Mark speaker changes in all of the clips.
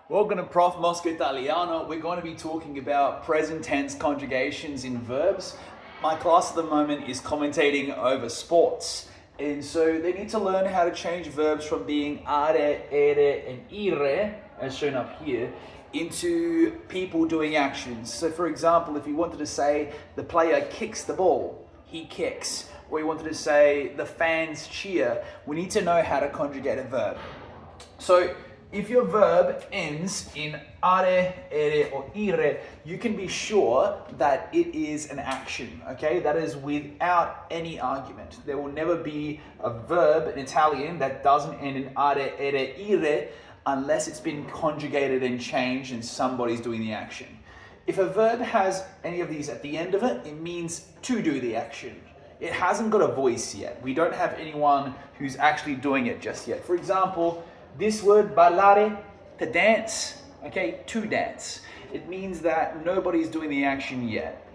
Speaker 1: Welcome to Prof. Mosca Italiano. We're going to be talking about present tense conjugations in verbs. My class at the moment is commentating over sports. And so they need to learn how to change verbs from being are, ere, and ire, as shown up here, into people doing actions. So for example, if you wanted to say the player kicks the ball, he kicks. Or you wanted to say the fans cheer, we need to know how to conjugate a verb. So if your verb ends in are, ere, or ire, you can be sure that it is an action, okay? That is without any argument. There will never be a verb in Italian that doesn't end in are, ere, ire unless it's been conjugated and changed and somebody's doing the action. If a verb has any of these at the end of it, it means to do the action. It hasn't got a voice yet. We don't have anyone who's actually doing it just yet. For example, this word ballare, to dance, okay, to dance. It means that nobody's doing the action yet.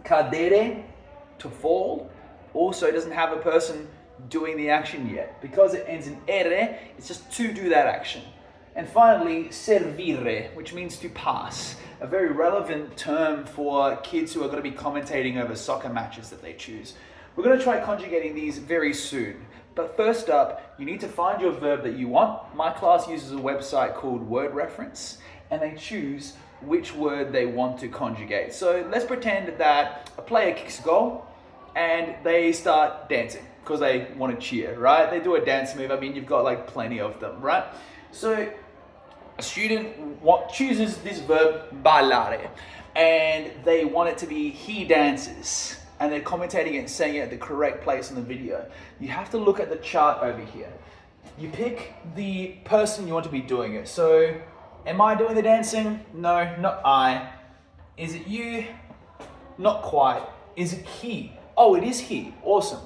Speaker 1: Cadere, to fall, also doesn't have a person doing the action yet. Because it ends in ere, it's just to do that action. And finally, servire, which means to pass. A very relevant term for kids who are going to be commentating over soccer matches that they choose. We're going to try conjugating these very soon. But first up, you need to find your verb that you want. My class uses a website called Word Reference, and they choose which word they want to conjugate. So let's pretend that a player kicks a goal and they start dancing because they want to cheer, right? They do a dance move. I mean, you've got like plenty of them, right? So a student chooses this verb ballare, and they want it to be he dances. And they're commentating it and saying it at the correct place in the video. You have to look at the chart over here. You pick the person you want to be doing it. So, am I doing the dancing? No, not I. Is it you? Not quite. Is it he? Oh, it is he. Awesome.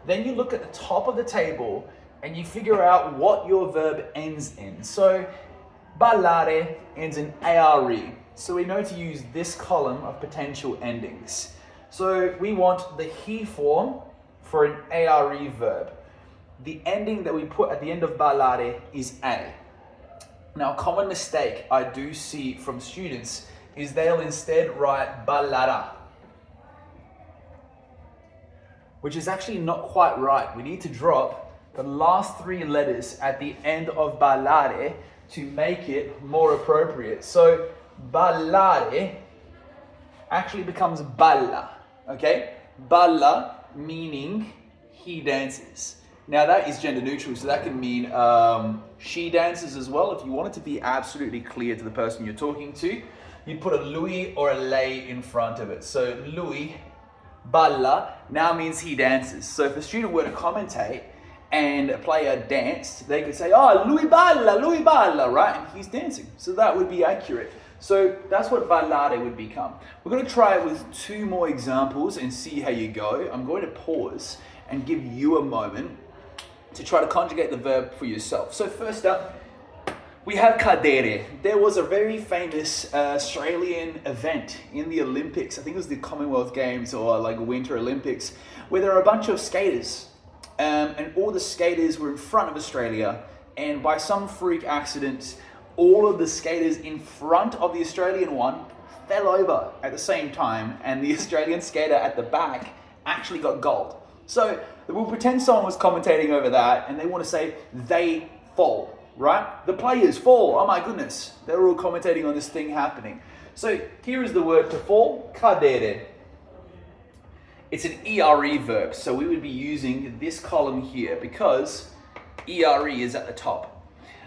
Speaker 1: Then you look at the top of the table and you figure out what your verb ends in. So, ballare ends in are. So we know to use this column of potential endings. So we want the he form for an are verb. The ending that we put at the end of ballare is a. Now, a common mistake I do see from students is they'll instead write ballara, which is actually not quite right. We need to drop the last three letters at the end of ballare to make it more appropriate. So ballare actually becomes balla. Okay, balla meaning he dances. Now that is gender neutral, so that can mean she dances as well. If you want it to be absolutely clear to the person you're talking to, you put a lui or a lei in front of it. So lui, balla, now means he dances. So if a student were to commentate and a player danced, they could say, oh, lui balla, right? And he's dancing. So that would be accurate. So that's what ballare would become. We're going to try it with two more examples and see how you go. I'm going to pause and give you a moment to try to conjugate the verb for yourself. So first up, we have cadere. There was a very famous Australian event in the Olympics. I think it was the Commonwealth Games or like Winter Olympics, where there were a bunch of skaters. And all the skaters were in front of Australia. And by some freak accident, all of the skaters in front of the Australian one fell over at the same time, and the Australian skater at the back actually got gold. So we'll pretend someone was commentating over that and they want to say they fall, right? The players fall, oh my goodness. They're all commentating on this thing happening. So here is the word to fall, cadere. It's an ere verb, so we would be using this column here because ere is at the top.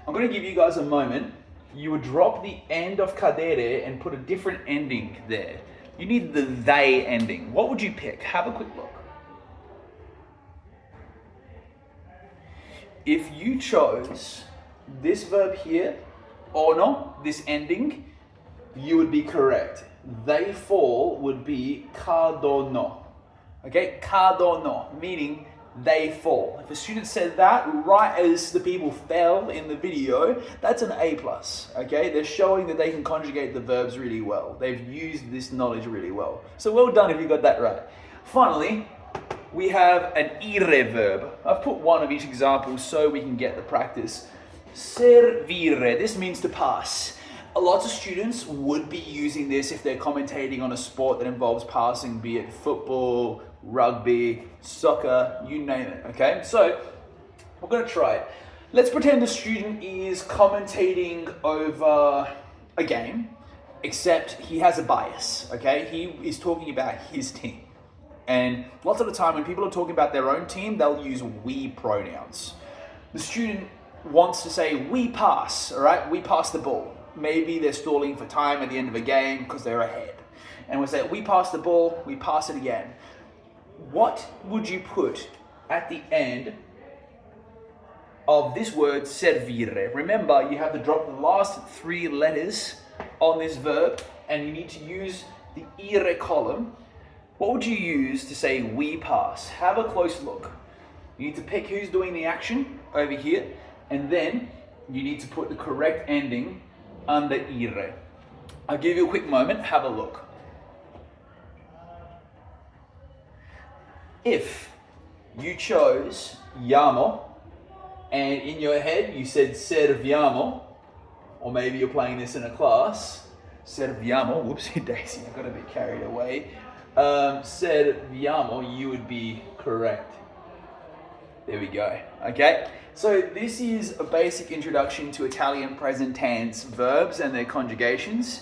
Speaker 1: I'm going to give you guys a moment. You would drop the end of cadere and put a different ending there. You need the they ending. What would you pick? Have a quick look. If you chose this verb here, or no, this ending, you would be correct. They fall would be cadono. Okay, cadono, meaning they fall. If a student said that right as the people fell in the video, that's an A+, okay? They're showing that they can conjugate the verbs really well. They've used this knowledge really well. So well done if you got that right. Finally, we have an ire verb. I've put one of each example so we can get the practice. Servire. This means to pass. A lot of students would be using this if they're commentating on a sport that involves passing, be it football, rugby, soccer, you name it, okay? So, we're gonna try it. Let's pretend the student is commentating over a game, except he has a bias, okay? He is talking about his team. And lots of the time when people are talking about their own team, they'll use we pronouns. The student wants to say, we pass, all right? We pass the ball. Maybe they're stalling for time at the end of a game because they're ahead. And we'll say, we pass the ball, we pass it again. What would you put at the end of this word, servire? Remember, you have to drop the last 3 letters on this verb, and you need to use the ire column. What would you use to say we pass? Have a close look. You need to pick who's doing the action over here, and then you need to put the correct ending under ire. I'll give you a quick moment, have a look. If you chose iamo, and in your head you said serviamo, or maybe you're playing this in a class, serviamo, whoopsie daisy, I got a bit carried away. Serviamo, you would be correct. There we go, okay? So this is a basic introduction to Italian present tense verbs and their conjugations.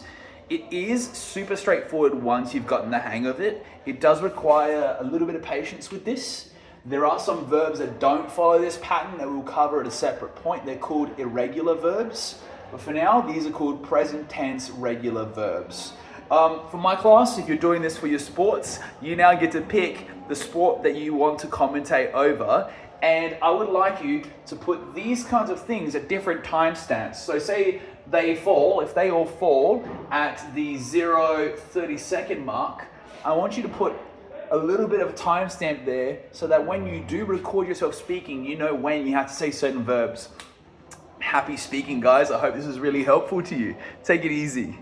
Speaker 1: It is super straightforward once you've gotten the hang of it. It does require a little bit of patience with this. There are some verbs that don't follow this pattern that we'll cover at a separate point. They're called irregular verbs. But for now, these are called present tense regular verbs. For my class, if you're doing this for your sports, you now get to pick the sport that you want to commentate over. And I would like you to put these kinds of things at different timestamps. So say they fall, if they all fall at the 0:30 mark, I want you to put a little bit of timestamp there so that when you do record yourself speaking, you know when you have to say certain verbs. Happy speaking, guys. I hope this is really helpful to you. Take it easy.